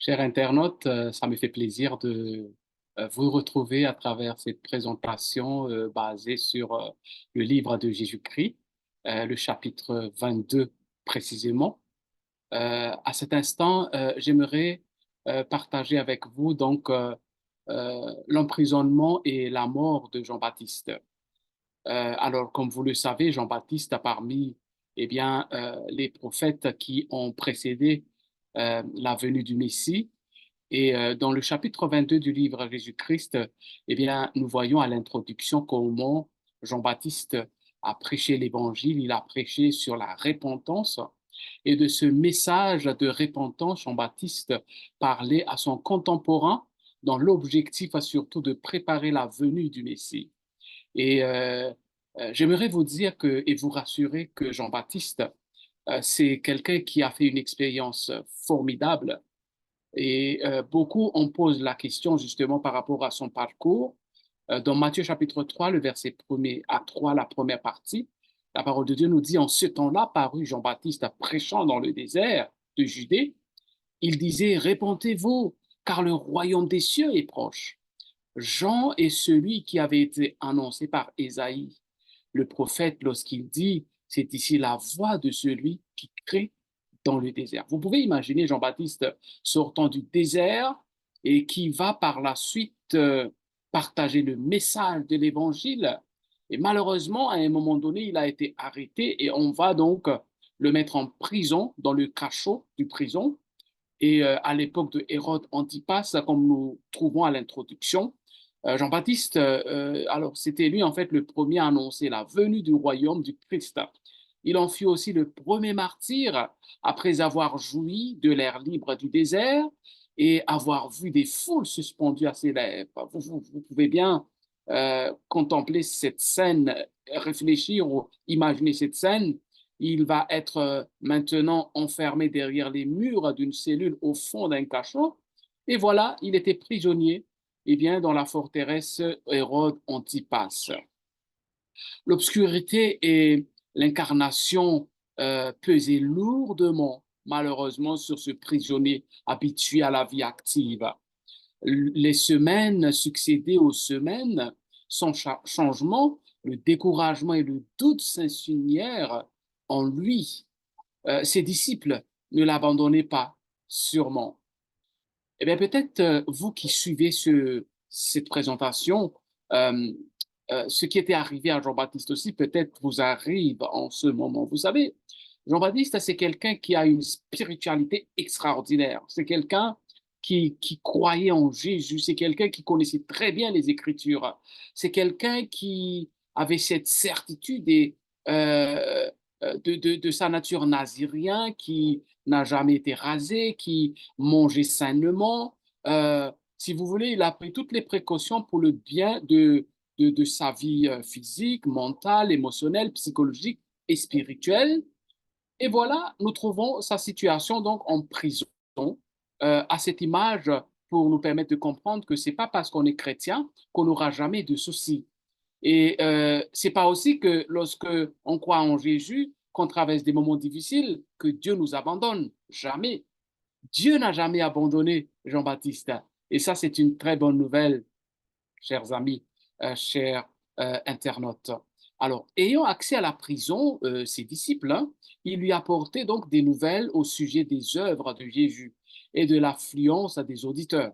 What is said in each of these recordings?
Chers internautes, ça me fait plaisir de vous retrouver à travers cette présentation basée sur le livre de Jésus-Christ, le chapitre 22 précisément. À cet instant, j'aimerais partager avec vous l'emprisonnement et la mort de Jean-Baptiste. Alors, comme vous le savez, Jean-Baptiste a parmi les prophètes qui ont précédé la venue du Messie. Et dans le chapitre 22 du livre Jésus-Christ, nous voyons à l'introduction comment Jean-Baptiste a prêché l'évangile, il a prêché sur la repentance. Et de ce message de repentance, Jean-Baptiste parlait à son contemporain dans l'objectif surtout de préparer la venue du Messie. Et j'aimerais vous dire et vous rassurer que Jean-Baptiste, c'est quelqu'un qui a fait une expérience formidable et beaucoup on pose la question justement par rapport à son parcours. Dans Matthieu chapitre 3, le verset 1er à 3, la première partie, la parole de Dieu nous dit, en ce temps-là parut Jean-Baptiste prêchant dans le désert de Judée. Il disait, répentez-vous, car le royaume des cieux est proche. Jean est celui qui avait été annoncé par Ésaïe, le prophète, lorsqu'il dit, c'est ici la voix de celui qui crée dans le désert. Vous pouvez imaginer Jean-Baptiste sortant du désert et qui va par la suite partager le message de l'évangile. Et malheureusement, à un moment donné, il a été arrêté et on va donc le mettre en prison, dans le cachot du prison. Et à l'époque de Hérode Antipas, comme nous trouvons à l'introduction, Jean-Baptiste, alors c'était lui en fait le premier à annoncer la venue du royaume du Christ. Il en fut aussi le premier martyr après avoir joui de l'air libre du désert et avoir vu des foules suspendues à ses lèvres. Vous pouvez bien contempler cette scène, réfléchir ou imaginer cette scène. Il va être maintenant enfermé derrière les murs d'une cellule au fond d'un cachot. Et voilà, il était prisonnier dans la forteresse Hérode Antipas. L'obscurité et l'incarnation pesaient lourdement, malheureusement, sur ce prisonnier habitué à la vie active. Les semaines succédaient aux semaines, sans changement, le découragement et le doute s'insinuèrent en lui. Ses disciples ne l'abandonnaient pas, sûrement. Eh bien, peut-être vous qui suivez cette présentation, euh, ce qui était arrivé à Jean-Baptiste aussi, peut-être vous arrive en ce moment. Vous savez, Jean-Baptiste, c'est quelqu'un qui a une spiritualité extraordinaire. C'est quelqu'un qui croyait en Jésus. C'est quelqu'un qui connaissait très bien les Écritures. C'est quelqu'un qui avait cette certitude euh, de sa nature nazirienne, qui n'a jamais été rasé, qui mangeait sainement. Si vous voulez, il a pris toutes les précautions pour le bien de sa vie physique, mentale, émotionnelle, psychologique et spirituelle. Et voilà, nous trouvons sa situation donc en prison, à cette image pour nous permettre de comprendre que c'est pas parce qu'on est chrétien qu'on n'aura jamais de soucis. Et c'est pas aussi que lorsque on croit en Jésus, qu'on traverse des moments difficiles, que Dieu nous abandonne. Jamais. Dieu n'a jamais abandonné Jean-Baptiste. Et ça, c'est une très bonne nouvelle, chers amis, chers internautes. Alors, ayant accès à la prison, ses disciples, hein, il lui apportaient donc des nouvelles au sujet des œuvres de Jésus et de l'affluence des auditeurs.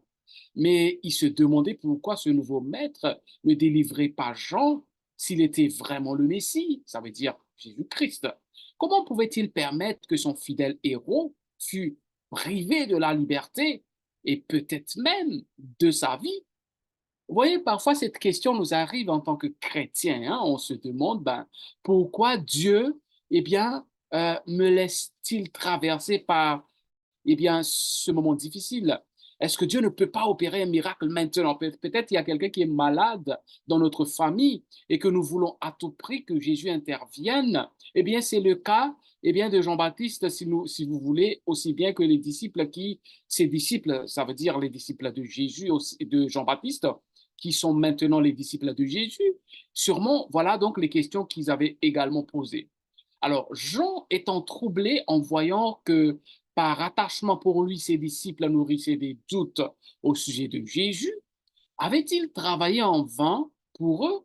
Mais il se demandait pourquoi ce nouveau maître ne délivrait pas Jean s'il était vraiment le Messie, ça veut dire Jésus-Christ. Comment pouvait-il permettre que son fidèle héros fût privé de la liberté et peut-être même de sa vie? Vous voyez, parfois cette question nous arrive en tant que chrétiens. Hein. On se demande pourquoi Dieu me laisse-t-il traverser par ce moment difficile? Est-ce que Dieu ne peut pas opérer un miracle maintenant? Peut-être il y a quelqu'un qui est malade dans notre famille et que nous voulons à tout prix que Jésus intervienne. Eh bien, c'est le cas de Jean-Baptiste, si vous voulez, aussi bien que ses disciples, ça veut dire les disciples de Jésus, de Jean-Baptiste, qui sont maintenant les disciples de Jésus. Sûrement, voilà donc les questions qu'ils avaient également posées. Alors, Jean étant troublé en voyant que par attachement pour lui, ses disciples nourrissaient des doutes au sujet de Jésus, avait-il travaillé en vain pour eux?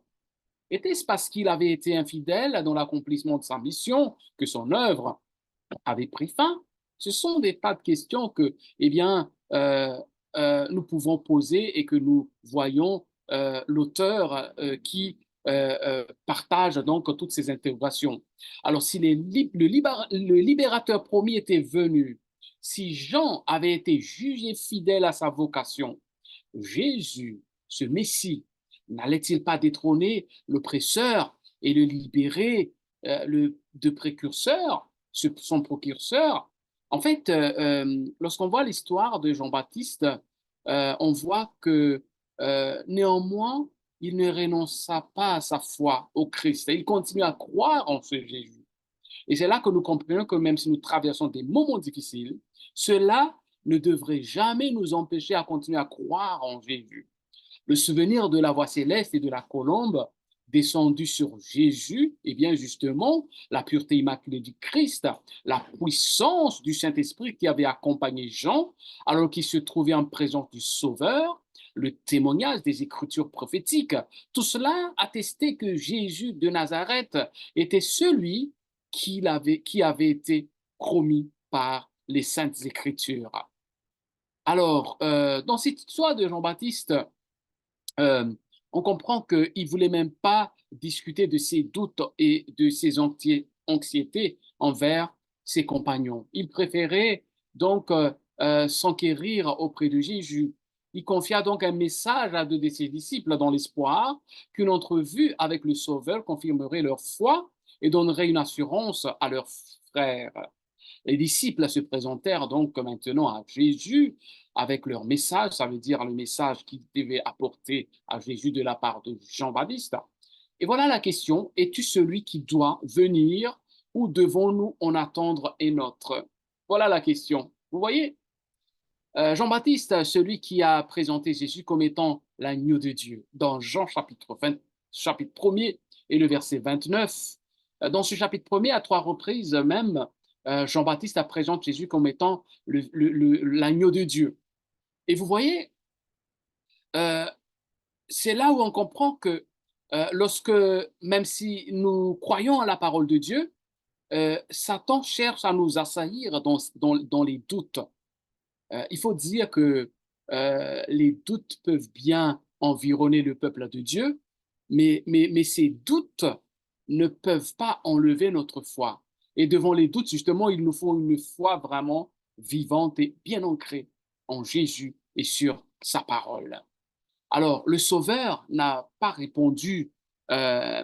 Était-ce parce qu'il avait été infidèle dans l'accomplissement de sa mission que son œuvre avait pris fin? Ce sont des tas de questions que, eh bien, nous pouvons poser et que nous voyons l'auteur partage donc toutes ces interrogations. Alors, si le libérateur promis était venu, si Jean avait été jugé fidèle à sa vocation, Jésus, ce Messie, n'allait-il pas détrôner l'oppresseur et le libérer de précurseur, son précurseur? En fait, lorsqu'on voit l'histoire de Jean-Baptiste, on voit que néanmoins, il ne renonça pas à sa foi au Christ. Il continue à croire en ce Jésus. Et c'est là que nous comprenons que même si nous traversons des moments difficiles, cela ne devrait jamais nous empêcher à continuer à croire en Jésus. Le souvenir de la voix céleste et de la colombe descendue sur Jésus, et bien justement, la pureté immaculée du Christ, la puissance du Saint-Esprit qui avait accompagné Jean alors qu'il se trouvait en présence du Sauveur, le témoignage des Écritures prophétiques, tout cela attestait que Jésus de Nazareth était celui qui avait été promis par les Saintes Écritures. Alors, dans cette histoire de Jean-Baptiste, euh, on comprend qu'il ne voulait même pas discuter de ses doutes et de ses anxiétés envers ses compagnons. Il préférait donc s'enquérir auprès de Jésus. Il confia donc un message à deux de ses disciples dans l'espoir qu'une entrevue avec le Sauveur confirmerait leur foi et donnerait une assurance à leurs frères. Les disciples se présentèrent donc maintenant à Jésus avec leur message, ça veut dire le message qu'ils devaient apporter à Jésus de la part de Jean-Baptiste. Et voilà la question, es-tu celui qui doit venir ou devons-nous en attendre un autre? Voilà la question. Vous voyez, Jean-Baptiste, celui qui a présenté Jésus comme étant l'agneau de Dieu, dans Jean chapitre 1er et le verset 29. Dans ce chapitre 1er, à trois reprises même, Jean-Baptiste présente Jésus comme étant l'agneau de Dieu. Et vous voyez, euh, c'est là où on comprend que lorsque, même si nous croyons à la parole de Dieu, Satan cherche à nous assaillir dans les doutes. Il faut dire que les doutes peuvent bien environner le peuple de Dieu, mais ces doutes ne peuvent pas enlever notre foi. Et devant les doutes, justement, il nous faut une foi vraiment vivante et bien ancrée en Jésus et sur sa parole. Alors, le Sauveur n'a pas répondu euh,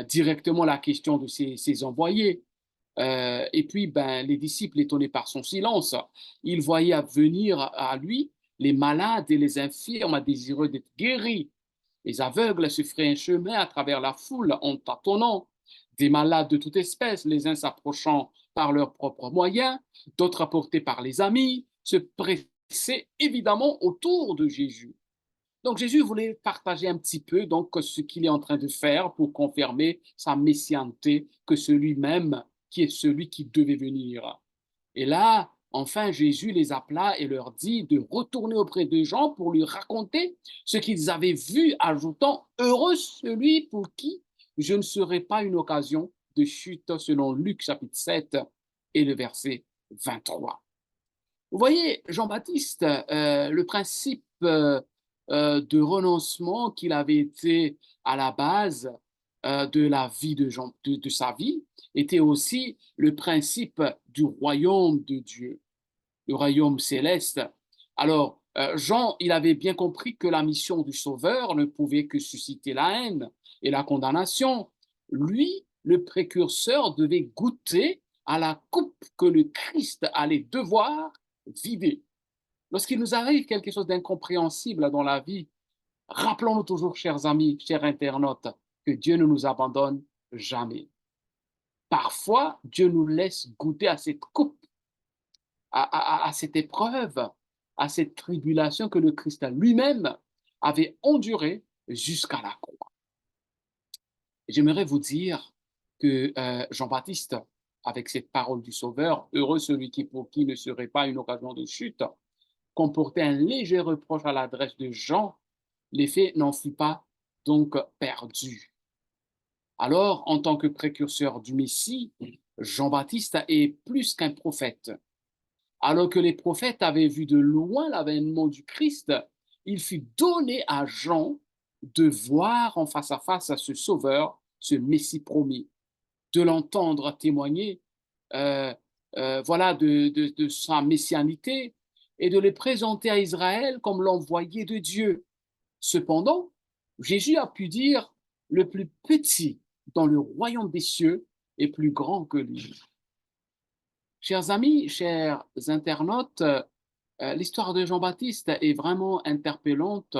directement à la question de ses envoyés. Et puis, ben, les disciples, étonnés par son silence, ils voyaient venir à lui les malades et les infirmes désireux d'être guéris. Les aveugles se feraient un chemin à travers la foule en tâtonnant. Des malades de toute espèce, les uns s'approchant par leurs propres moyens, d'autres apportés par les amis, se pressaient évidemment autour de Jésus. Donc Jésus voulait partager un petit peu donc ce qu'il est en train de faire pour confirmer sa messianité, que celui-même qui est celui qui devait venir. Et là, enfin, Jésus les appela et leur dit de retourner auprès de Jean pour lui raconter ce qu'ils avaient vu, ajoutant, heureux celui pour qui je ne serai pas une occasion de chute, selon Luc chapitre 7 et le verset 23. Vous voyez, Jean-Baptiste, le principe de renoncement qu'il avait été à la base de la vie de sa vie était aussi le principe du royaume de Dieu, le royaume céleste. Alors, Jean, il avait bien compris que la mission du Sauveur ne pouvait que susciter la haine et la condamnation. Lui, le précurseur, devait goûter à la coupe que le Christ allait devoir vider. Lorsqu'il nous arrive quelque chose d'incompréhensible dans la vie, rappelons-nous toujours, chers amis, chers internautes, que Dieu ne nous abandonne jamais. Parfois, Dieu nous laisse goûter à cette coupe, à cette épreuve, à cette tribulation que le Christ lui-même avait endurée jusqu'à la croix. J'aimerais vous dire que Jean-Baptiste avec cette parole du Sauveur, heureux celui qui pour qui ne serait pas une occasion de chute, comportait un léger reproche à l'adresse de Jean, l'effet n'en fut pas donc perdu. Alors, en tant que précurseur du Messie, Jean-Baptiste est plus qu'un prophète. Alors que les prophètes avaient vu de loin l'avènement du Christ, il fut donné à Jean de voir en face à face à ce Sauveur, ce Messie promis, de l'entendre témoigner euh, voilà, de sa messianité et de le présenter à Israël comme l'envoyé de Dieu. Cependant, Jésus a pu dire, le plus petit dans le royaume des cieux est plus grand que lui. Chers amis, chers internautes, l'histoire de Jean-Baptiste est vraiment interpellante.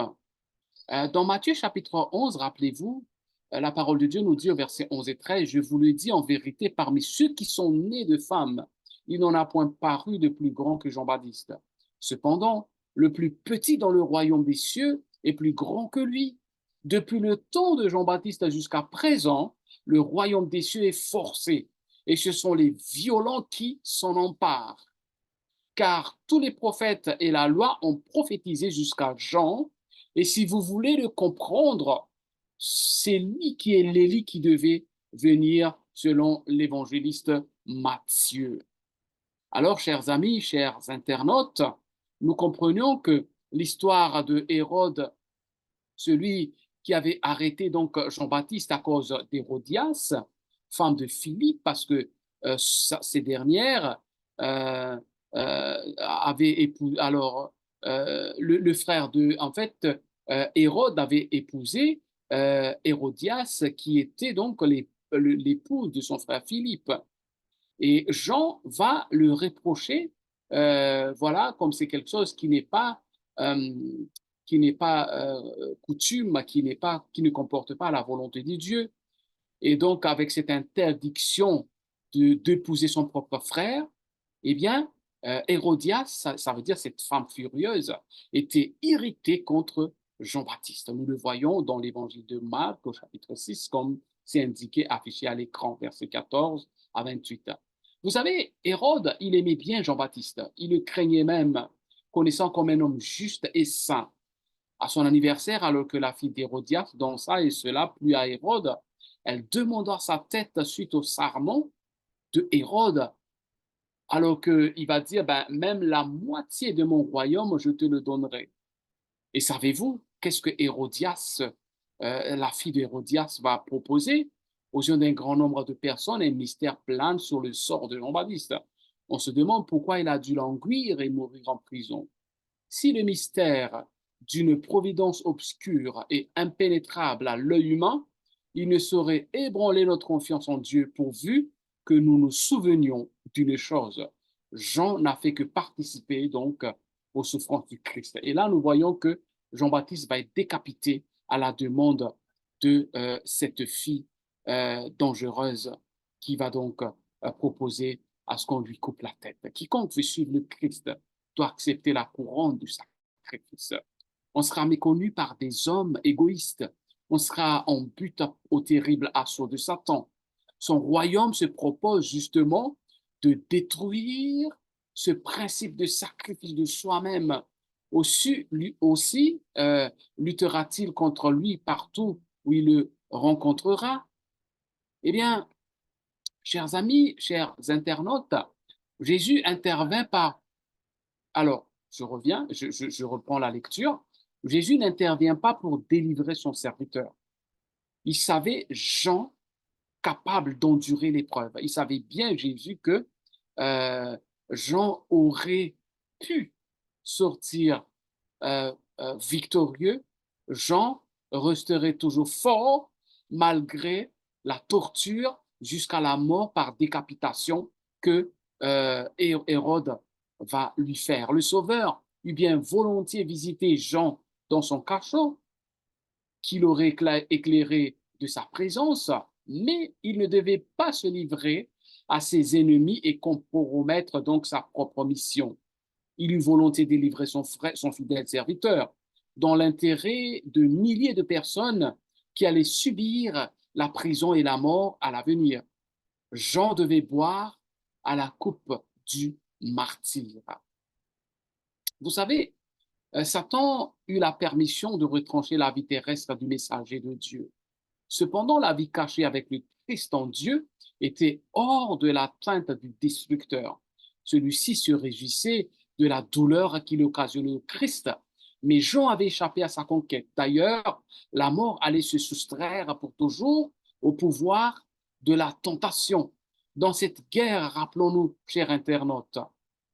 Dans Matthieu chapitre 11, rappelez-vous, la parole de Dieu nous dit au verset 11 et 13, « Je vous le dis en vérité, parmi ceux qui sont nés de femmes, il n'en a point paru de plus grand que Jean-Baptiste. Cependant, le plus petit dans le royaume des cieux est plus grand que lui. Depuis le temps de Jean-Baptiste jusqu'à présent, le royaume des cieux est forcé, et ce sont les violents qui s'en emparent. Car tous les prophètes et la loi ont prophétisé jusqu'à Jean, et si vous voulez le comprendre, c'est lui qui est l'Élie qui devait venir selon l'évangéliste Matthieu. Alors, chers amis, chers internautes, nous comprenons que l'histoire de Hérode, celui qui avait arrêté donc Jean-Baptiste à cause d'Hérodias, femme de Philippe, parce que ces dernières avaient épousé, alors le frère de, en fait, Hérode avait épousé Hérodias, qui était donc l'épouse de son frère Philippe. Et Jean va le reprocher, voilà, comme c'est quelque chose euh, qui n'est pas coutume, qui ne comporte pas la volonté de Dieu. Et donc, avec cette interdiction d'épouser son propre frère, eh bien, Hérodias, ça veut dire cette femme furieuse, était irritée contre Jean-Baptiste. Nous le voyons dans l'évangile de Marc au chapitre 6, comme c'est indiqué, affiché à l'écran, versets 14 à 28. Vous savez, Hérode, il aimait bien Jean-Baptiste. Il le craignait même, connaissant comme un homme juste et saint. À son anniversaire, alors que la fille d'Hérodias dansa et cela plut à Hérode, elle demanda sa tête suite au serment de Hérode, alors qu'il va dire, ben, même la moitié de mon royaume, je te le donnerai. Et savez-vous, qu'est-ce que Hérodias, la fille d'Hérodias, va proposer? Aux yeux d'un grand nombre de personnes, un mystère plane sur le sort de Jean-Baptiste. On se demande pourquoi il a dû languir et mourir en prison. Si le mystère d'une providence obscure et impénétrable à l'œil humain, il ne saurait ébranler notre confiance en Dieu pourvu que nous nous souvenions d'une chose. Jean n'a fait que participer donc aux souffrances du Christ. Et là, nous voyons que Jean-Baptiste va être décapité à la demande de cette fille dangereuse qui va donc proposer à ce qu'on lui coupe la tête. Quiconque veut suivre le Christ doit accepter la couronne du sacrifice. On sera méconnu par des hommes égoïstes. On sera en but au terrible assaut de Satan. Son royaume se propose justement de détruire ce principe de sacrifice de soi-même. Aussi, lui aussi luttera-t-il contre lui partout où il le rencontrera. Eh bien, chers amis, chers internautes, Jésus intervint par alors, je reviens, je reprends la lecture. Jésus n'intervient pas pour délivrer son serviteur. Il savait Jean capable d'endurer l'épreuve. Il savait bien, Jésus, que Jean aurait pu sortir victorieux. Jean resterait toujours fort malgré la torture jusqu'à la mort par décapitation que Hérode va lui faire. Le Sauveur eut bien volontiers visité Jean dans son cachot, qu'il aurait éclairé de sa présence, mais il ne devait pas se livrer à ses ennemis et compromettre donc sa propre mission. Il eut volonté de délivrer son frère, son fidèle serviteur, dans l'intérêt de milliers de personnes qui allaient subir la prison et la mort à l'avenir. Jean devait boire à la coupe du martyr. Vous savez, Satan eut la permission de retrancher la vie terrestre du messager de Dieu. Cependant, la vie cachée avec le Christ en Dieu était hors de l'atteinte du destructeur. Celui-ci se réjouissait de la douleur qu'il occasionnait au Christ, mais Jean avait échappé à sa conquête. D'ailleurs, la mort allait se soustraire pour toujours au pouvoir de la tentation. Dans cette guerre, rappelons-nous, chers internautes,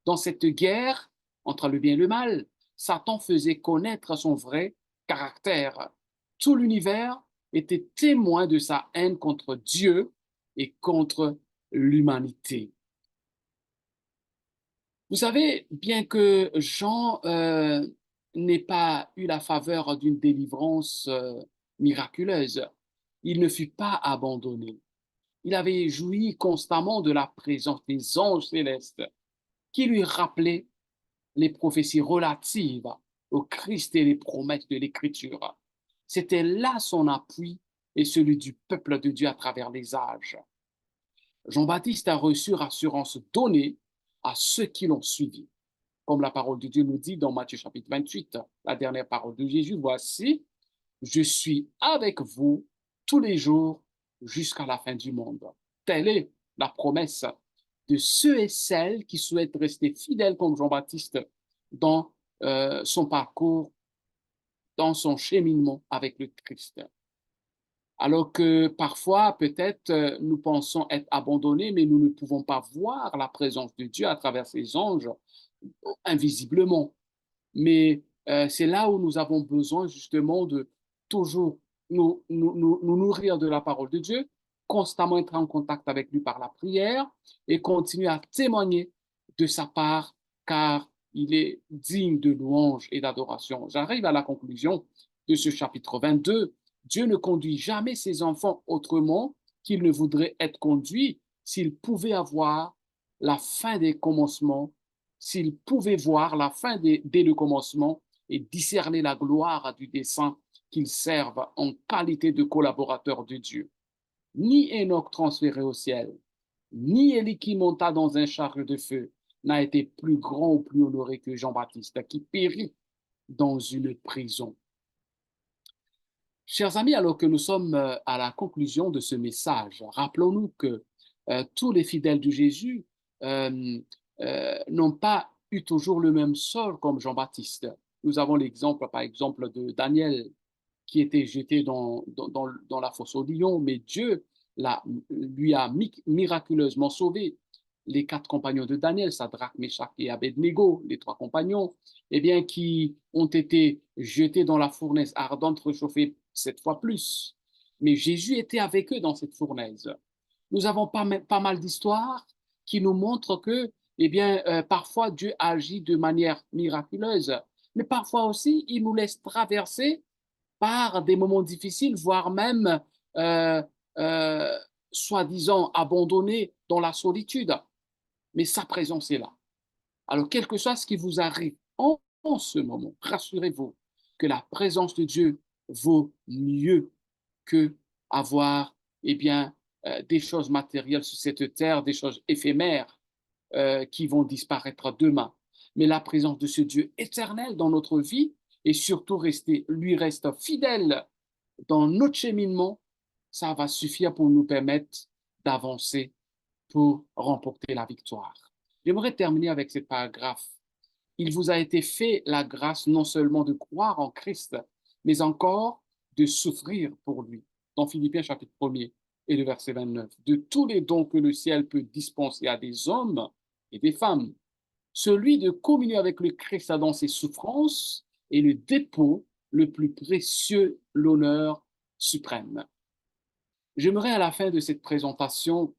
dans cette guerre entre le bien et le mal, Satan faisait connaître son vrai caractère. Tout l'univers était témoin de sa haine contre Dieu et contre l'humanité. Vous savez, bien que Jean n'ait pas eu la faveur d'une délivrance miraculeuse, il ne fut pas abandonné. Il avait joui constamment de la présence des anges célestes qui lui rappelaient les prophéties relatives au Christ et les promesses de l'Écriture. C'était là son appui et celui du peuple de Dieu à travers les âges. Jean-Baptiste a reçu rassurance donnée à ceux qui l'ont suivi. Comme la parole de Dieu nous dit dans Matthieu chapitre 28, la dernière parole de Jésus, voici, je suis avec vous tous les jours jusqu'à la fin du monde. Telle est la promesse de ceux et celles qui souhaitent rester fidèles comme Jean-Baptiste dans son parcours, dans son cheminement avec le Christ. Alors que parfois, peut-être, nous pensons être abandonnés, mais nous ne pouvons pas voir la présence de Dieu à travers ses anges invisiblement. Mais c'est là où nous avons besoin justement de toujours nous nourrir de la parole de Dieu, constamment être en contact avec lui par la prière et continuer à témoigner de sa part, car il est digne de louange et d'adoration. J'arrive à la conclusion de ce chapitre 22. Dieu ne conduit jamais ses enfants autrement qu'il ne voudrait être conduit s'il pouvait avoir la fin des commencements, s'il pouvait voir la fin dès le commencement et discerner la gloire du dessein qu'ils servent en qualité de collaborateurs de Dieu. Ni Enoch transféré au ciel, ni Élie qui monta dans un char de feu n'a été plus grand ou plus honoré que Jean-Baptiste qui périt dans une prison. Chers amis, alors que nous sommes à la conclusion de ce message, rappelons-nous que tous les fidèles de Jésus n'ont pas eu toujours le même sort comme Jean-Baptiste. Nous avons l'exemple, par exemple, de Daniel qui était jeté dans la fosse au lion, mais Dieu lui a miraculeusement sauvé. Les quatre compagnons de Daniel, Sadrach, Meshach et Abednego, les trois compagnons, eh bien, qui ont été jetés dans la fournaise ardente, réchauffée 7 fois plus. Mais Jésus était avec eux dans cette fournaise. Nous avons pas mal d'histoires qui nous montrent que, eh bien, parfois Dieu agit de manière miraculeuse, mais parfois aussi il nous laisse traverser par des moments difficiles, voire même euh, euh, soi-disant abandonnés dans la solitude. Mais sa présence est là. Alors, quel que soit ce qui vous arrive en ce moment, rassurez-vous que la présence de Dieu vaut mieux que avoir eh bien, des choses matérielles sur cette terre, des choses éphémères qui vont disparaître demain. Mais la présence de ce Dieu éternel dans notre vie et surtout lui reste fidèle dans notre cheminement, ça va suffire pour nous permettre d'avancer pour remporter la victoire. J'aimerais terminer avec ce paragraphe. Il vous a été fait la grâce non seulement de croire en Christ, mais encore de souffrir pour lui. Dans Philippiens chapitre 1er et le verset 29. De tous les dons que le ciel peut dispenser à des hommes et des femmes, celui de communier avec le Christ dans ses souffrances est le dépôt le plus précieux, l'honneur suprême. J'aimerais à la fin de cette présentation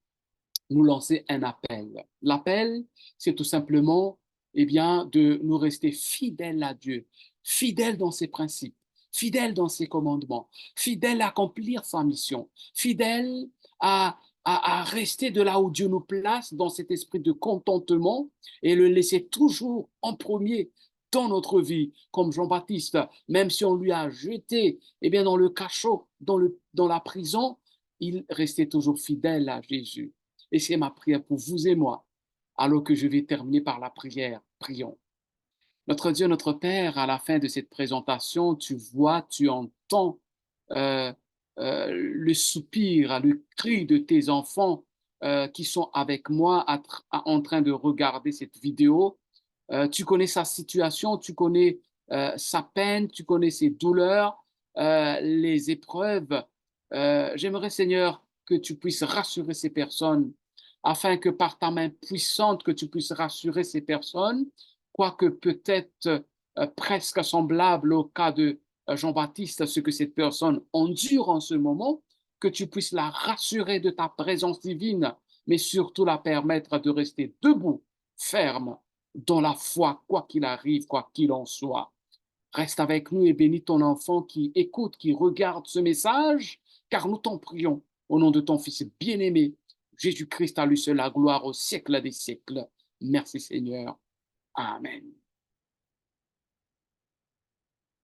nous lancer un appel. L'appel, c'est tout simplement eh bien, de nous rester fidèles à Dieu, fidèles dans ses principes, fidèles dans ses commandements, fidèles à accomplir sa mission, fidèles à rester de là où Dieu nous place dans cet esprit de contentement et le laisser toujours en premier dans notre vie, comme Jean-Baptiste, même si on lui a jeté eh bien, dans le cachot, dans la prison, il restait toujours fidèle à Jésus. Et c'est ma prière pour vous et moi, alors que je vais terminer par la prière. Prions. Notre Dieu, notre Père, à la fin de cette présentation, tu vois, tu entends euh, le soupir, le cri de tes enfants qui sont avec moi en train de regarder cette vidéo. Tu connais sa situation, tu connais sa peine, tu connais ses douleurs, les épreuves. J'aimerais, Seigneur, que tu puisses rassurer ces personnes, afin que par ta main puissante, que tu puisses rassurer ces personnes, quoique peut-être presque semblable au cas de Jean-Baptiste, ce que cette personne endure en ce moment, que tu puisses la rassurer de ta présence divine, mais surtout la permettre de rester debout, ferme, dans la foi, quoi qu'il arrive, quoi qu'il en soit. Reste avec nous et bénis ton enfant qui écoute, qui regarde ce message, car nous t'en prions au nom de ton Fils bien-aimé, Jésus-Christ, à lui seul la gloire au siècle des siècles. Merci Seigneur. Amen.